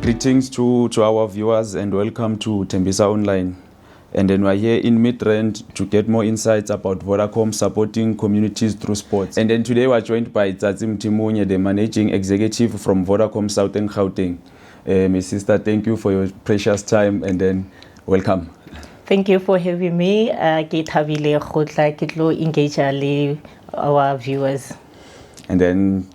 Greetings to our viewers and welcome to Tembisa Online. And then we're here in Midrand to get more insights about Vodacom supporting communities through sports. And then today we're joined by Tsatsi Mtimunye, the managing executive from Vodacom Southern Gauteng. My sister, thank you for your precious time and then welcome. Thank you for having me. Ke thabile go tla ke tlo engage le our viewers. And then,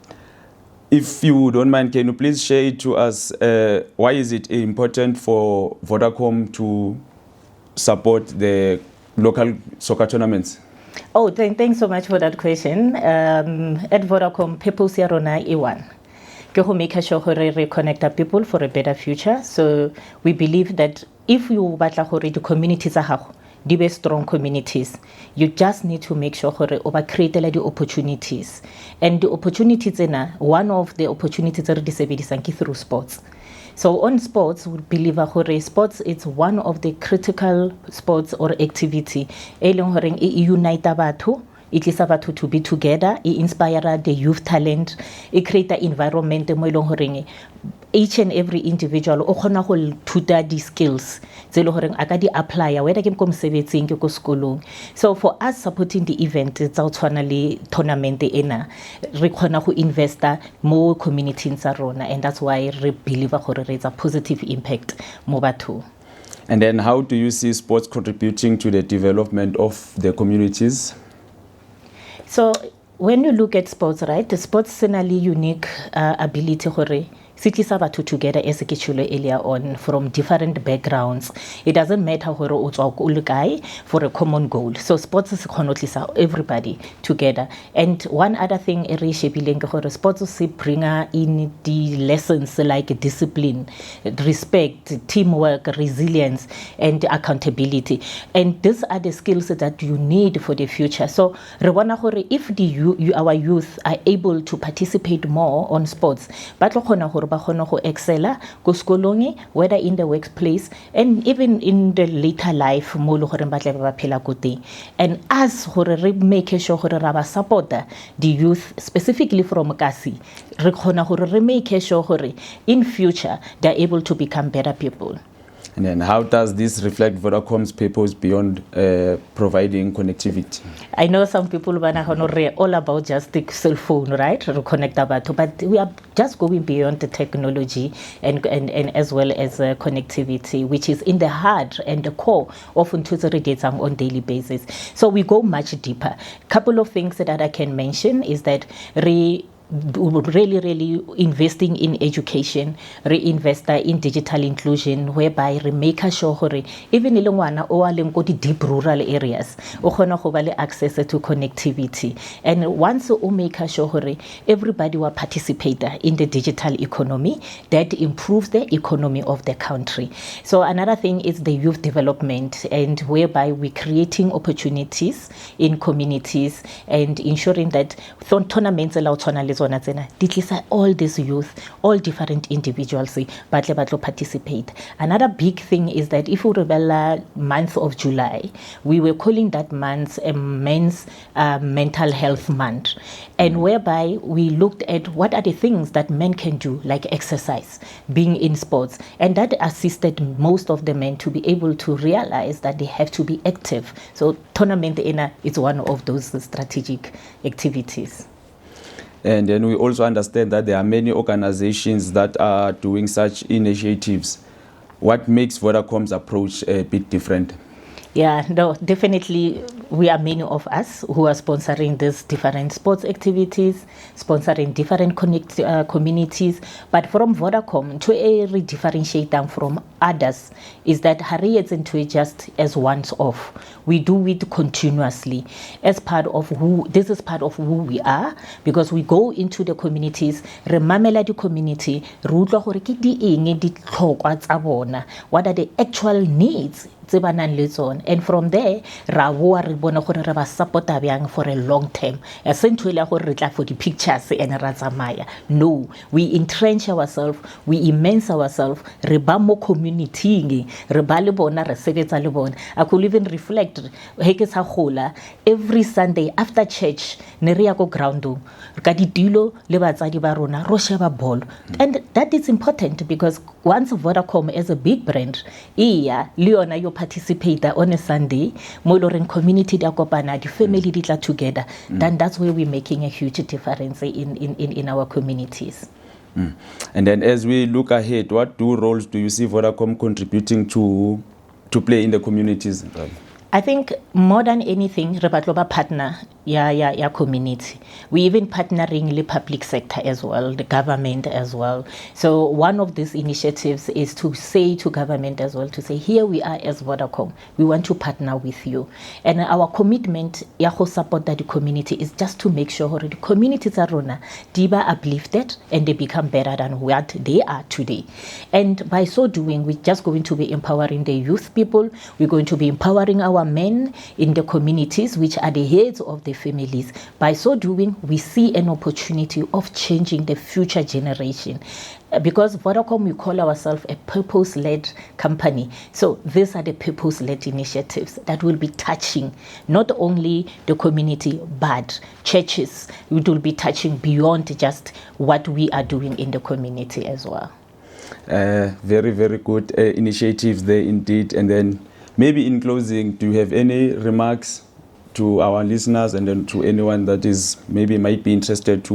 if you don't mind, can you please share it to us? Why is it important for Vodacom to support the local soccer tournaments? Oh, thanks so much for that question. At Vodacom, purpose ya rona e one. Ke go make sure gore re connect people for a better future. So we believe that if you batla gore the communities tsa gago di be strong communities, you just need to make sure gore o ba create the opportunities. And the opportunities one of the opportunities are disabilities through sports. So on sports, we believe that sports is one of the critical sports or activity. It unite batho, it tlisa batho to be together, it inspire the youth talent, it create an environment mo each and every individual o khona go thuta di skills tse le gore a ka di apply whether ke mo mosebetsing ke ko sekolong. So for us supporting the event tsa o tshwana le tournament ena re khona go investa mo community tsa rona, and that's why we believe gore re it's a positive impact mo batho. And then how do you see sports contributing to the development of the communities? So when you look at sports, right, the sports is a unique ability gore sitlisa batho together as ke tsholo earlier on from different backgrounds. It doesn't matter gore o tswa ko le kae for a common goal. So sports is tlisa everybody together. And one other thing re shebileng ke gore sports se bring in the lessons like discipline, respect, teamwork, resilience and accountability. And these are the skills that you need for the future. So re bona gore if our youth are able to participate more on sports, ba tlo khona gore ba khona go excella go skolong, whether in the workplace and even in the later life mo le gore ba tle ba phela go teng. And as gore re make sure gore ra ba support the youth specifically from Kasi, re khona gore re make sure gore in future they are able to become better people. And then how does this reflect Vodacom's purpose beyond providing connectivity? I know some people are all about just the cell phone, right? Connect about, but we are just going beyond the technology and as well as connectivity, which is in the heart and the core of Ntutsi on daily basis. So we go much deeper. Couple of things that I can mention is that really investing in education, reinvest in digital inclusion, whereby we make sure even ilongwana o a leng ko di deep rural areas o khona go ba le access to connectivity. And once o make sure everybody will participate in the digital economy, that improves the economy of the country. So another thing is the youth development, and whereby we're creating opportunities in communities and ensuring that tournaments allow all these youth, all different individuals batlo participate. Another big thing is that if we rebel month of July, we were calling that month a men's mental health month, and whereby we looked at what are the things that men can do, like exercise, being in sports, and that assisted most of the men to be able to realize that they have to be active. So tournament is one of those strategic activities. And then we also understand that there are many organizations that are doing such initiatives. What makes Vodacom's approach a bit different? Yeah, no, definitely we are many of us who are sponsoring these different sports activities, sponsoring different communities. But from Vodacom, to differentiate them from others is that Harriet's into it just as once off. We do it continuously as part of this is part of who we are, because we go into the communities, remamela the community, what are the actual needs, and from there ra boa re bone gore re ba supporta bjang for a long term. A se ntho ile gore re tla for the pictures and ra tsamaya. No, we entrench ourselves, we immerse ourselves, re ba mo community, re ba le bona, re sebetsa le bona. I could even reflect he ke sa gola every Sunday after church ne re ya go groundong ka ditulo le batsadi ba rona ro sheba ball. And that is important because once Vodacom as a big brand iya le yona yo participate on a Sunday mo loring community dia kopana di family di tla together, then that's where we're making a huge difference in our communities. And then as we look ahead, what roles do you see Vodacom contributing to play in the communities? I think more than anything, re batlo ba partner ya community. We even partnering the public sector as well, the government as well. So one of these initiatives is to say to government as well, to say, here we are as Vodacom, we want to partner with you. And our commitment ya go support the community is just to make sure the communities are rona, di ba uplifted and they become better than what they are today. And by so doing, we're just going to be empowering the youth people, we're going to be empowering our men in the communities, which are the heads of the families. By so doing, we see an opportunity of changing the future generation. Because Vodacom, we call ourselves a purpose-led company. So these are the purpose-led initiatives that will be touching not only the community, but churches. It will be touching beyond just what we are doing in the community as well. Very, very good initiatives there indeed. And then maybe in closing, do you have any remarks to our listeners and then to anyone that is maybe might be interested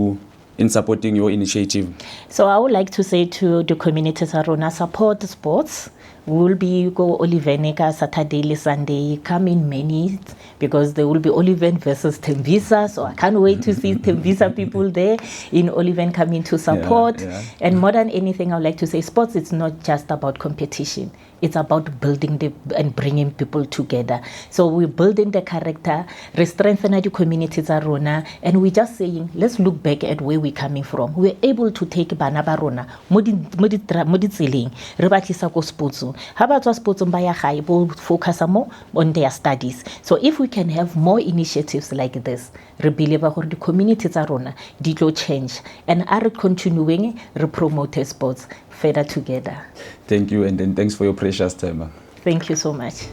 in supporting your initiative? So I would like to say to the communities around, support sports. We'll be go Olivenica Saturday, Sunday, come in many because there will be Oliven versus Tembisa. So I can't wait to see Tembisa people there in Oliven coming to support. Yeah. And more than anything, I would like to say sports, it's not just about competition. It's about building and bringing people together. So we're building the character, strengthening the communities arona, and we're just saying, let's look back at where we're coming from. We're able to take bana barona, modi tseling, re ba tlisa ko sports. Ha ba tswa sports ba ya gae bo focus more on their studies. So if we can have more initiatives like this, re believe gore the communities arona di tlo change, and are continuing re promote sports further together. Thank you, and then thanks for your precious time. Thank you so much.